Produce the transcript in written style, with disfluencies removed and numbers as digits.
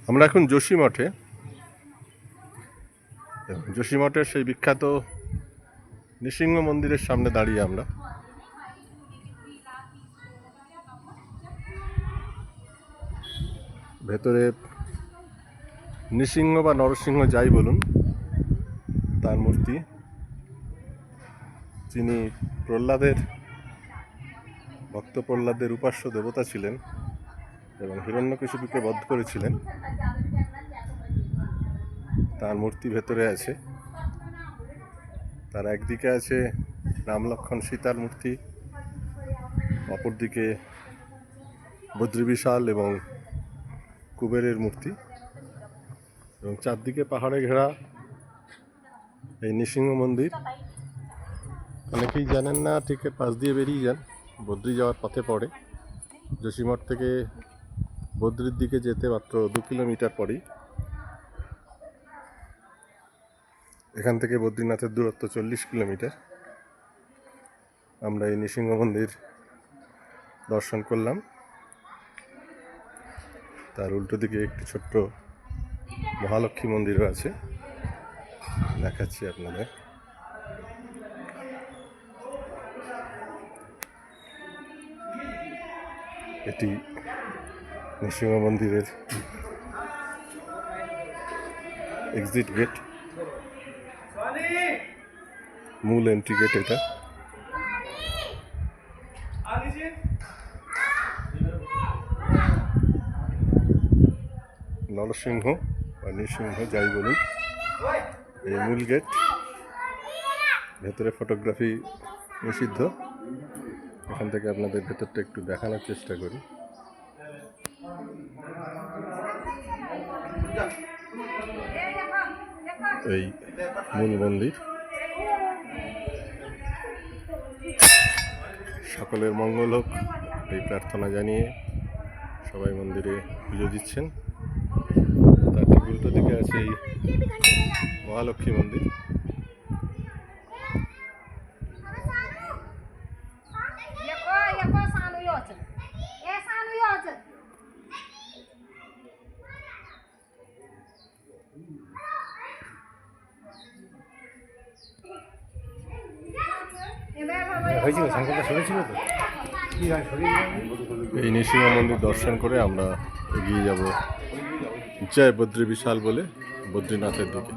আমরা এখন যোশীমঠে, যোশীমঠের সেই বিখ্যাত নৃসিংহ মন্দিরের সামনে দাঁড়িয়ে আমরা। ভেতরে নৃসিংহ বা নরসিংহ যাই বলুন, তার মূর্তি, যিনি ভক্ত প্রহ্লাদের উপাস্য দেবতা ছিলেন এবং হিরণ্যকশিপুকে বধ করেছিলেন, তার মূর্তি ভেতরে আছে। তার একদিকে আছে রাম লক্ষ্মণ সীতার মূর্তি, অপরদিকে বদ্রীবিশাল এবং কুবেরের মূর্তি, এবং চারদিকে পাহাড়ে ঘেরা এই নৃসিংহ মন্দির। অনেকেই জানেন না, ঠিক পাশ দিয়ে বেরিয়ে যান, বদ্রী যাওয়ার পথে পড়ে। যোশীমঠ থেকে বদ্রীর দিকে যেতে মাত্র 2 কিলোমিটার পরেই। এখান থেকে বদ্রীনাথের দূরত্ব 40 কিলোমিটার। আমরা এই নৃসিংহ মন্দির দর্শন করলাম। তার উল্টো দিকে একটি ছোট্ট মহালক্ষ্মী মন্দিরও আছে, দেখাচ্ছি আপনাদের। এটি নৃসিংহ মন্দিরের এক্সিট গেট, মূল এন্ট্রি গেট এটা। নরসিংহ বা নৃসিংহ যাই বলুন, এই মূল গেট। ভেতরে ফটোগ্রাফি নিষিদ্ধ। এখান থেকে আপনাদের ভেতরটা একটু দেখানোর চেষ্টা করি। এই মূল মন্দির। সকলের মঙ্গল হোক এই প্রার্থনা জানিয়ে সবাই মন্দিরে পুজো দিচ্ছেন। তার ঠিক উল্টো দিকে আছে এই মহালক্ষ্মী মন্দির। এই নৃসিংহ মন্দির দর্শন করে আমরা এগিয়ে যাব জয় বদ্রী বিশাল বলে বদ্রীনাথের দিকে।